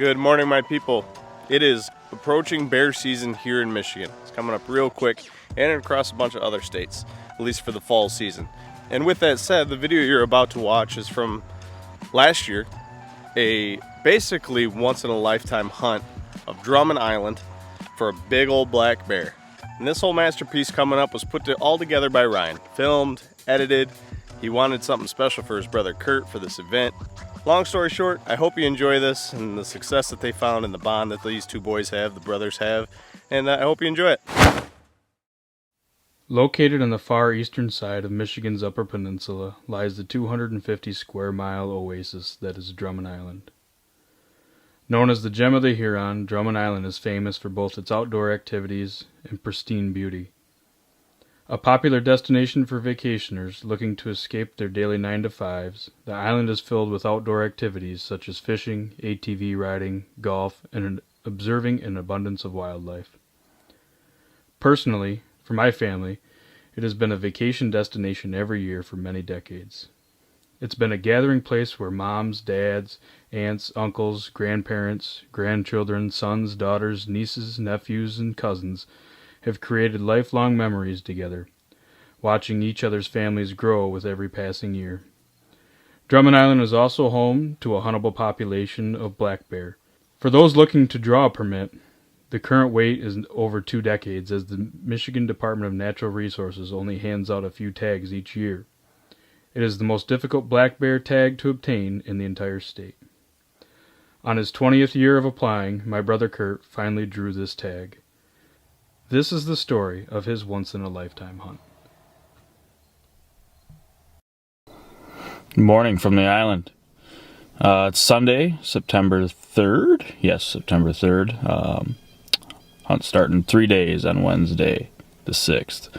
Good morning, my people. It is approaching bear season here in Michigan. It's coming up real quick and across a bunch of other states, at least for the fall season. And with that said, the video you're about to watch is from last year, a basically once-in-a-lifetime hunt of Drummond Island for a big old black bear. And this whole masterpiece coming up was put all together by Ryan. Filmed, edited. He wanted something special for his brother Kurt for this event. Long story short, I hope you enjoy this and the success that they found and the bond that these two boys have, the brothers have, and I hope you enjoy it. Located on the far eastern side of Michigan's Upper Peninsula lies the 250 square mile oasis that is Drummond Island. Known as the Gem of the Huron, Drummond Island is famous for both its outdoor activities and pristine beauty. A popular destination for vacationers looking to escape their daily 9-to-5s, the island is filled with outdoor activities such as fishing, ATV riding, golf, and observing an abundance of wildlife. Personally, for my family, it has been a vacation destination every year for many decades. It's been a gathering place where moms, dads, aunts, uncles, grandparents, grandchildren, sons, daughters, nieces, nephews, and cousins have created lifelong memories together, watching each other's families grow with every passing year. Drummond Island is also home to a huntable population of black bear. For those looking to draw a permit, the current wait is over 2 decades, as the Michigan Department of Natural Resources only hands out a few tags each year. It is the most difficult black bear tag to obtain in the entire state. On his 20th year of applying, my brother Kurt finally drew this tag. This is the story of his once-in-a-lifetime hunt. Good morning from the island. It's Sunday, September 3rd. Yes, September 3rd. Hunt starting 3 days on Wednesday, the 6th.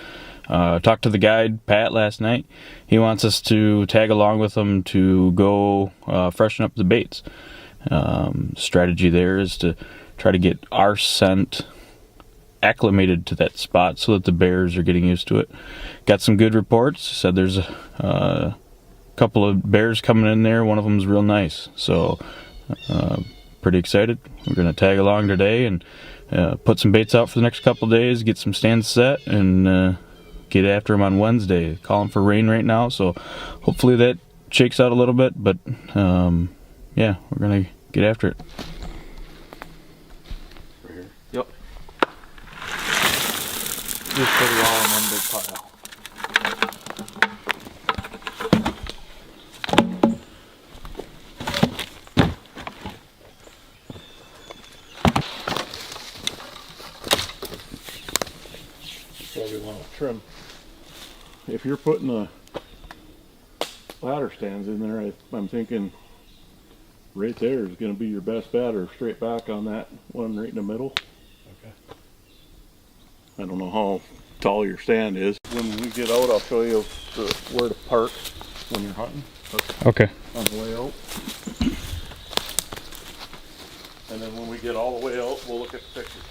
Talked to the guide, Pat, last night. He wants us to tag along with him to go freshen up the baits. Strategy there is to try to get our scent acclimated to that spot so that the bears are getting used to it. Got some good reports. Said there's a couple of bears coming in there. One of them's real nice. So pretty excited. We're going to tag along today and put some baits out for the next couple of days, get some stands set, and get after them on Wednesday. Calling for rain right now, so hopefully that shakes out a little bit, but yeah, we're going to get after it. Right here? Yep. Just put it all in one big pile. So we want to trim. If you're putting the ladder stands in there, I'm thinking right there is going to be your best bet, or straight back on that one right in the middle. Okay. I don't know how tall your stand is. When we get out, I'll show you where to park when you're hunting. Okay. On the way out. And then when we get all the way out, we'll look at the pictures.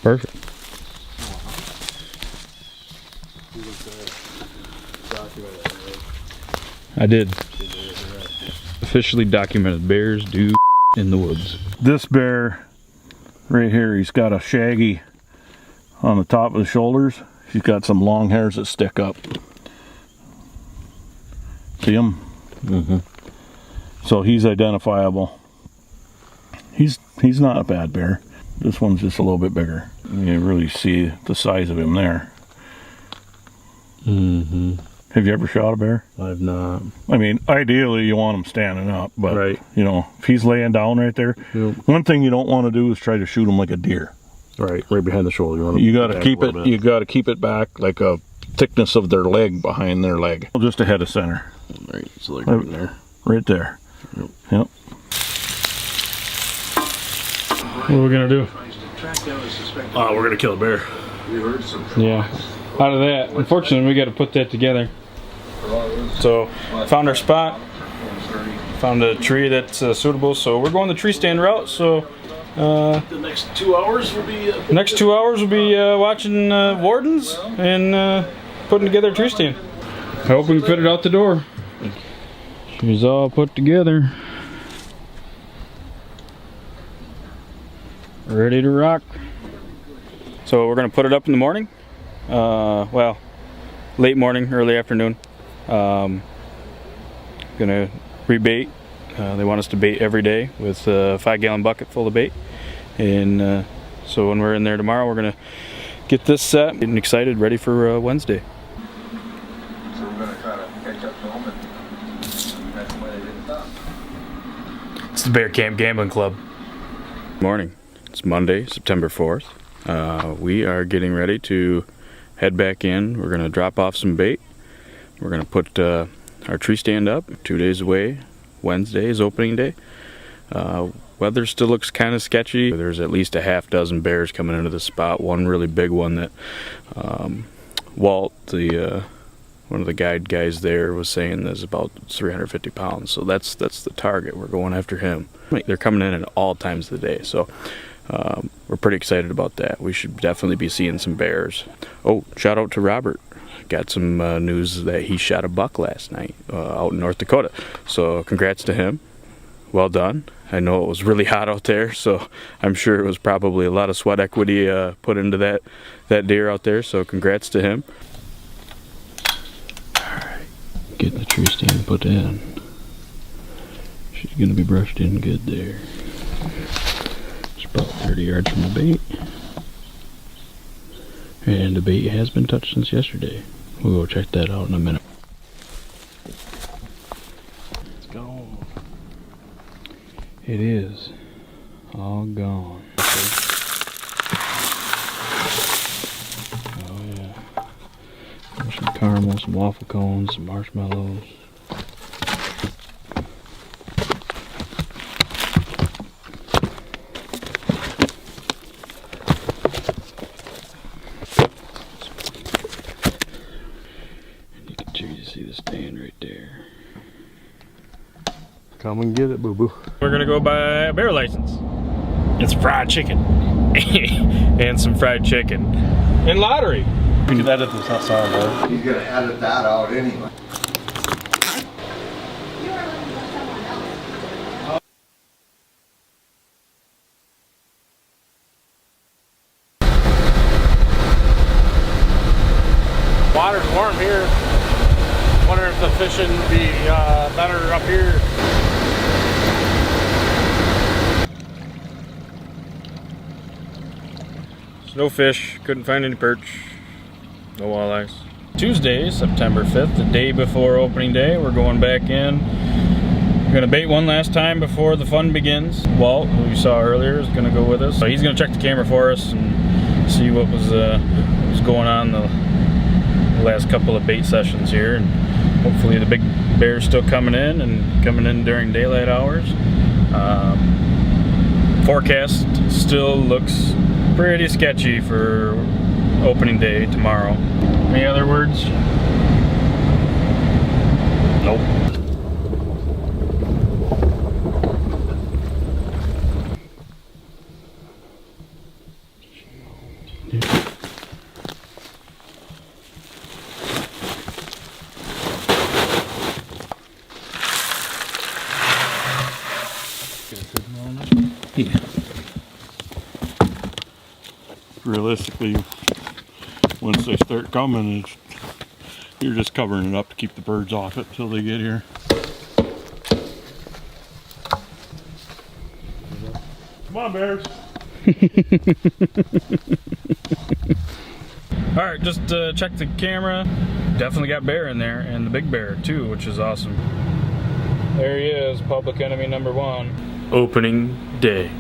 Perfect. You looked documented it, right? I did. Officially documented bears do in the woods. This bear right here, he's got a shaggy on the top of the shoulders. He's got some long hairs that stick up. See him? Mm-hmm. So he's identifiable. He's not a bad bear. This one's just a little bit bigger. You really see the size of him there. Mm-hmm. Have you ever shot a bear? I've not. I mean, ideally you want him standing up, but Right. you know, if he's laying down right there, Yep. one thing you don't want to do is try to shoot him like a deer. Right behind the shoulder. You got to keep it. You got to keep it back like a thickness of their leg behind their leg, just ahead of center. Right, so like right there. Right there. Yep. What are we gonna do? We're gonna kill a bear. Yeah. Out of that, unfortunately, we got to put that together. So, found our spot. Found a tree that's suitable. So we're going the tree stand route. So, The next 2 hours will be. next 2 hours we'll be watching wardens and putting together a tree stand. I hope we can fit it out the door. She's all put together. Ready to rock. So we're gonna put it up in the morning. Well, late morning, early afternoon. Gonna rebait. They want us to bait every day with a 5-gallon bucket full of bait. And so when we're in there tomorrow, we're gonna get this set, getting excited, ready for Wednesday. So we're gonna try to catch up to them, and that's why they didn't stop. It's the Bear Camp Gambling Club. Morning. It's Monday, September 4th. We are getting ready to head back in. We're gonna drop off some bait. We're gonna put our tree stand up 2 days away. Wednesday is opening day. Weather still looks kind of sketchy. There's at least a half dozen bears coming into the spot. One really big one that Walt, one of the guide guys there, was saying is about 350 pounds. So that's the target. We're going after him. They're coming in at all times of the day. So we're pretty excited about that. We should definitely be seeing some bears. Oh, shout out to Robert. Got some news that he shot a buck last night out in North Dakota. So congrats to him. Well done. I know it was really hot out there, so I'm sure it was probably a lot of sweat equity put into that deer out there. So congrats to him. Alright, getting the tree stand put in. She's gonna be brushed in good there. It's about 30 yards from the bait. And the bait has been touched since yesterday. We'll go check that out in a minute. It's gone. It is all gone. Oh yeah. There's some caramel, some waffle cones, some marshmallows. See the stand right there. Come and get it, boo-boo. We're gonna go buy a bear license. It's fried chicken. And some fried chicken. And lottery. You can edit this sound, bro. He's gonna edit that out anyway. Water's warm here. Wonder if the fishing would be better up here. No fish, couldn't find any perch, no walleyes. Tuesday, September 5th, the day before opening day, we're going back in. We're gonna bait one last time before the fun begins. Walt, who you saw earlier, is gonna go with us. So he's gonna check the camera for us and see what was going on the last couple of bait sessions here. And hopefully the big bear's still coming in during daylight hours. Forecast still looks pretty sketchy for opening day tomorrow. Any other words? Nope. Yeah. Realistically, once they start coming, you're just covering it up to keep the birds off it till they get here. Come on, bears. Alright, just check the camera. Definitely got bear in there, and the big bear too, which is awesome. There he is, public enemy number 1. Opening day.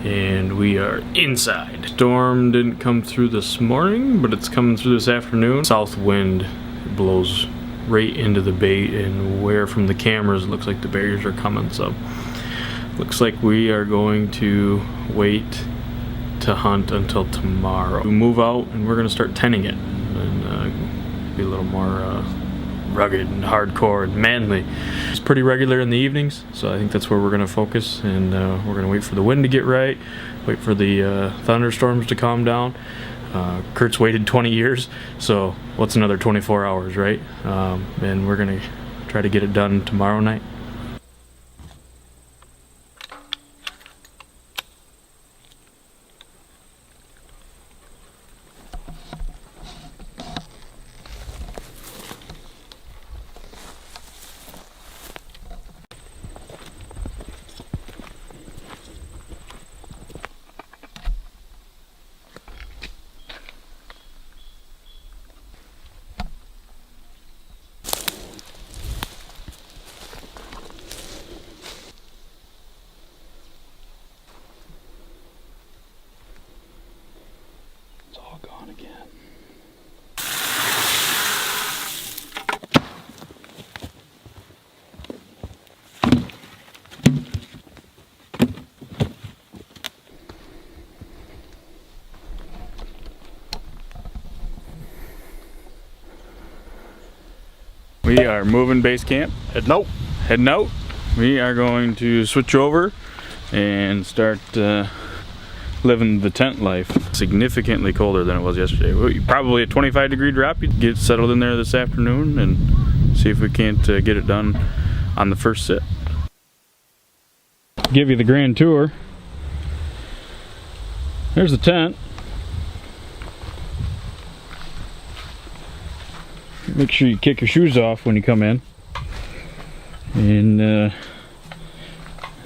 And we are inside. Storm didn't come through this morning, but it's coming through this afternoon. South wind blows right into the bait, and where from the cameras it looks like the bears are coming. So looks like we are going to wait to hunt until tomorrow. We move out and we're gonna start tending it and be a little more rugged and hardcore and manly. It's pretty regular in the evenings, so I think that's where we're gonna focus, and we're gonna wait for the wind to get right, wait for the thunderstorms to calm down. Kurt's waited 20 years, so what's another 24 hours, right? And we're gonna try to get it done tomorrow night. again. We are moving base camp. Heading out. Heading out. We are going to switch over and start living the tent life. Significantly colder than it was yesterday. Probably a 25-degree drop. You get settled in there this afternoon and see if we can't get it done on the first sit. Give you the grand tour. There's the tent. Make sure you kick your shoes off when you come in. And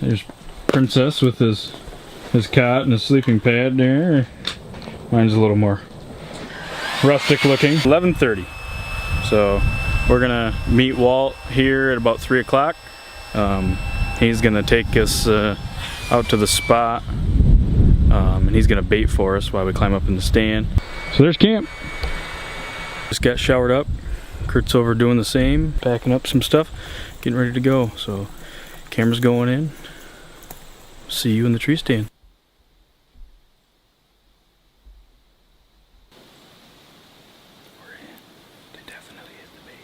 there's Princess with his cot and his sleeping pad there. Mine's a little more rustic looking. 11:30. So we're gonna meet Walt here at about 3 o'clock. He's gonna take us out to the spot, and he's gonna bait for us while we climb up in the stand. So there's camp. Just got showered up. Kurt's over doing the same, packing up some stuff, getting ready to go. So camera's going in. See you in the tree stand. We're in. They definitely hit the bait.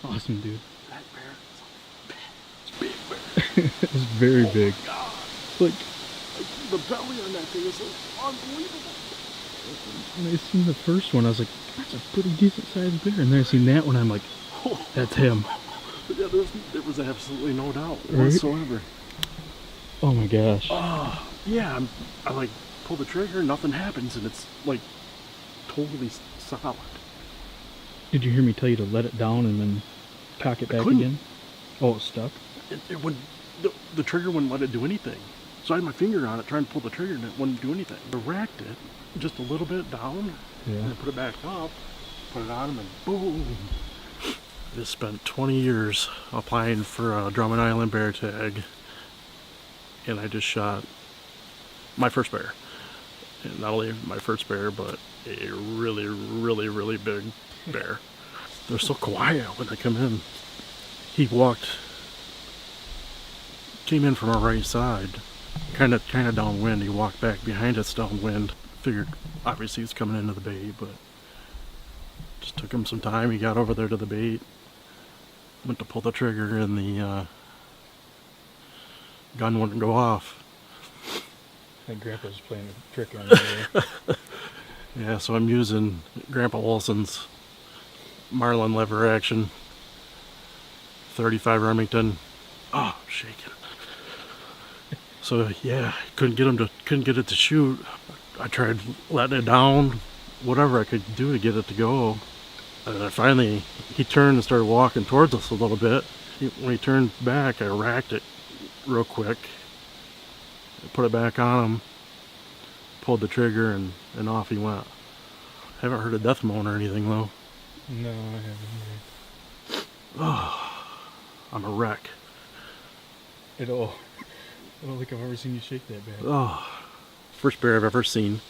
Awesome, dude. That bear is a big bear. It's very big. God. Like, The belly on that thing is unbelievable. when I seen the first one, I was like, that's a pretty decent sized bear. And then I seen that one, I'm like, that's him. Yeah, there was absolutely no doubt Right? whatsoever. Oh my gosh. Yeah, I like pull the trigger, nothing happens, and it's like totally solid. Did you hear me tell you to let it down and then cock it back couldn't. again? Oh, it's stuck? It would the trigger wouldn't let it do anything. So I had my finger on it trying to pull the trigger and it wouldn't do anything. I racked it just a little bit down Yeah. and then put it back up, put it on him, and boom. I just spent 20 years applying for a Drummond Island bear tag, and I just shot my first bear. And not only my first bear, but a really, really, really big bear. They're so quiet when they come in. He came in from our right side, kind of downwind. He walked back behind us downwind. Figured obviously he's coming into the bait, but just took him some time. He got over there to the bait, went to pull the trigger, and the gun wouldn't go off. I think Grandpa's playing a trick on me. Yeah, so I'm using Grandpa Wilson's Marlin lever action 35 Remington. Oh, shaking. So yeah, couldn't get it to shoot. I tried letting it down, whatever I could do to get it to go. And then finally, he turned and started walking towards us a little bit. When he turned back, I racked it real quick, put it back on him, pulled the trigger, and off he went. Haven't heard a death moan or anything though. No, I haven't. I'm a wreck. I don't think I've ever seen you shake that bad. Oh, first bear I've ever seen.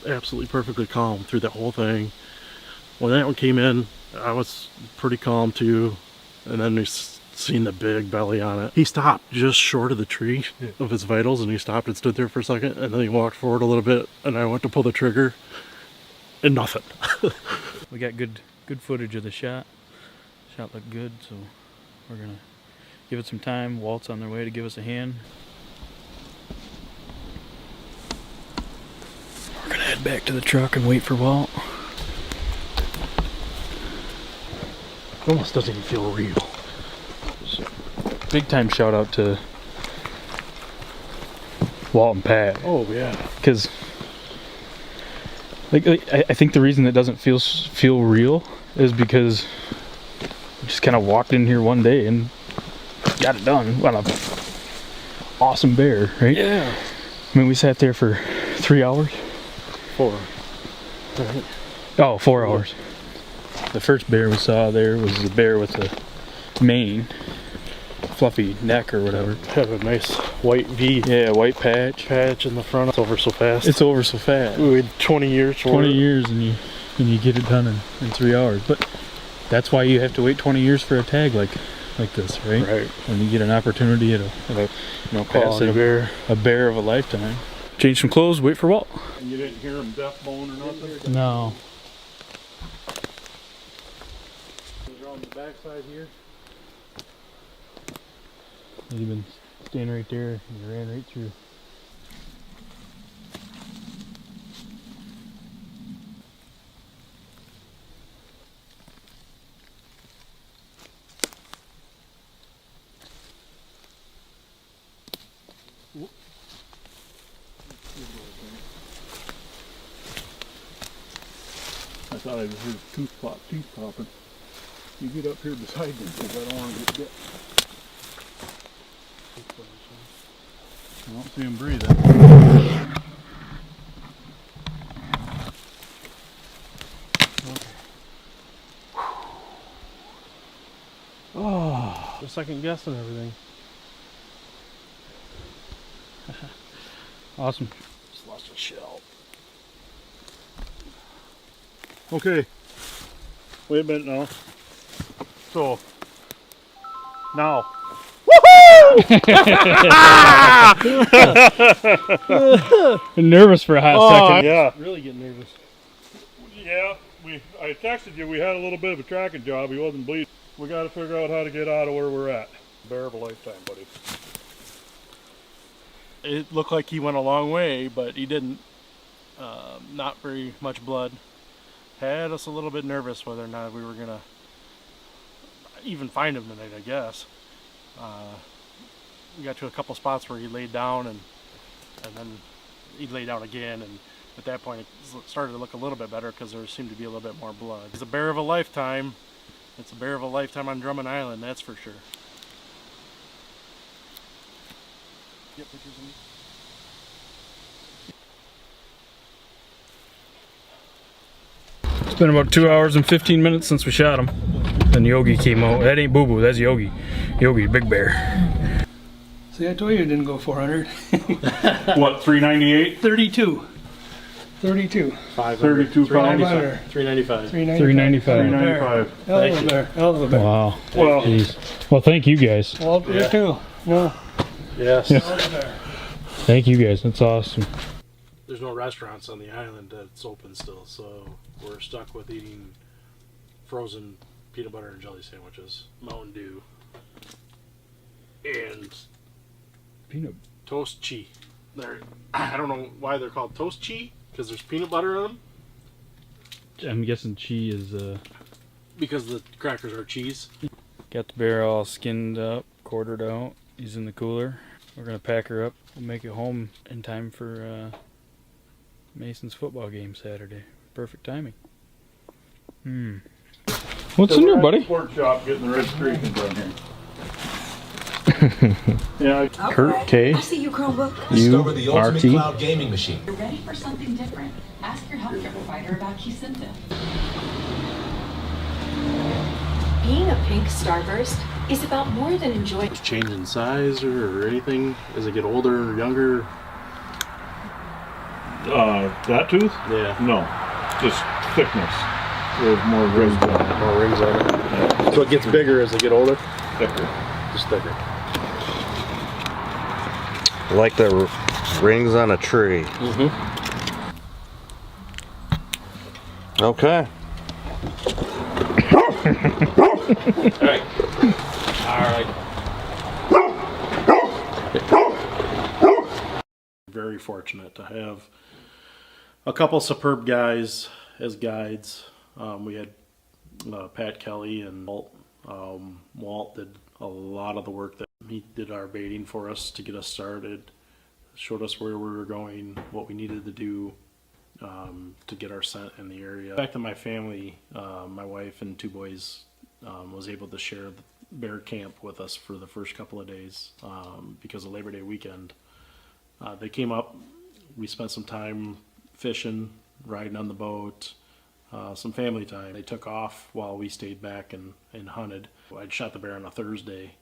Absolutely perfectly calm through that whole thing. When that one came in, I was pretty calm too. And then we seen the big belly on it. He stopped just short of the tree of his vitals, and he stopped and stood there for a second, and then he walked forward a little bit, and I went to pull the trigger, and nothing. We got good footage of the shot. Shot looked good, so we're gonna give it some time. Walt's on their way to give us a hand. We're gonna head back to the truck and wait for Walt. It almost doesn't even feel real. Big time shout out to Walt and Pat, Oh yeah. because I think the reason it doesn't feel real is because we just kind of walked in here one day and got it done on a awesome bear, right? Yeah. I mean, we sat there for 3 hours. 4. Right. Oh, 4 hours. The first bear we saw there was the bear with the mane, fluffy neck or whatever. Have a nice white V Yeah, white patch. in the front. It's over so fast. It's over so fast. We waited 20 years for 20 it. years and you get it done in 3 hours. But that's why you have to wait 20 years for a tag like this, right? Right. When you get an opportunity at a Quality bear. a bear of a lifetime. Change some clothes, wait for Walt. And you didn't hear him death bone or nothing? No. They're on the backside here. You've been staying right there and you ran right through. I thought I just heard teeth popping. You get up here beside me because I don't want to get bit. I don't see him breathing. Oh, the second guess and everything. Awesome. Just lost a shell. Okay. Wait a minute now. So, now. Nervous for a hot second. Yeah. Really getting nervous. Yeah. I texted you. We had a little bit of a tracking job. He wasn't bleeding. We got to figure out how to get out of where we're at. Bear of a lifetime, buddy. It looked like he went a long way, but he didn't. Not very much blood. Had us a little bit nervous whether or not we were gonna even find him tonight, I guess. We got to a couple spots where he laid down and then he laid down again, and at that point it started to look a little bit better because there seemed to be a little bit more blood. It's a bear of a lifetime. It's a bear of a lifetime on Drummond Island, that's for sure. Get pictures of me. It's been about 2 hours and 15 minutes since we shot him. Then Yogi came out. That ain't Boo Boo, that's Yogi. Yogi, big bear. See, I told you it didn't go 400. What, 398? 32. 32. 32, 500. 395. 395. 395. Hell of a bear. Hell of a bear. Wow. Well, Jeez. Well, thank you guys. Well, you too. No. yes. Hell of a bear. Thank you guys. That's awesome. There's no restaurants on the island that's open still, so we're stuck with eating frozen peanut butter and jelly sandwiches, Mountain Dew, and Peanut. toast cheese. I don't know why they're called toast cheese, because there's peanut butter on them. I'm guessing Chi is Because the crackers are cheese. got the bear all skinned up, quartered out. He's in the cooler. We're gonna pack her up. We'll make it home in time for Mason's football game Saturday. Perfect timing. What's in there, buddy? Sport shop getting the registration done here. Yeah, Kurt K. I see you, Chromebook. Discover the ultimate RT. cloud gaming machine. You're ready for something different. Ask your healthcare provider about Kesimpta. Being a pink starburst is about more than enjoying. Change in size or anything as they get older or younger? that tooth? Yeah. No, just thickness. There's more rings on it. More rings on it. So it gets bigger as they get older? Thicker. Just thicker. Like the rings on a tree. Okay. Very fortunate to have a couple superb guys as guides. We had Pat Kelly and Walt. Walt did a lot of the work. That he did our baiting for us to get us started, showed us where we were going, what we needed to do to get our scent in the area. The fact that my family, my wife and two boys, was able to share the bear camp with us for the first couple of days because of Labor Day weekend. They came up, we spent some time fishing, riding on the boat, some family time. They took off while we stayed back and hunted. I'd shot the bear on a Thursday.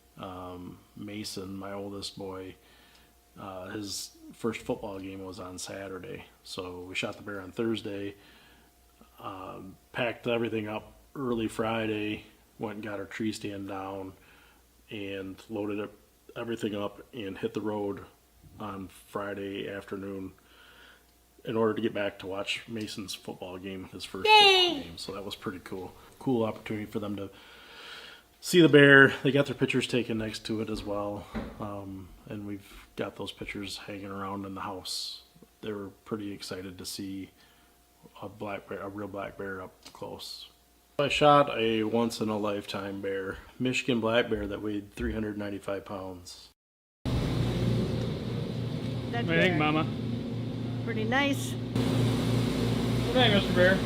Mason, my oldest boy, his first football game was on Saturday. So we shot the bear on Thursday, packed everything up early Friday, went and got our tree stand down, and loaded everything up and hit the road on Friday afternoon in order to get back to watch Mason's football game, his first football game. So that was pretty cool. Cool opportunity for them to see the bear. They got their pictures taken next to it as well. And we've got those pictures hanging around in the house. They were pretty excited to see a black bear, a real black bear up close. I shot a once in a lifetime bear, Michigan black bear that weighed 395 pounds. What do you think, Mama? Pretty nice. Good day, Mr. Bear.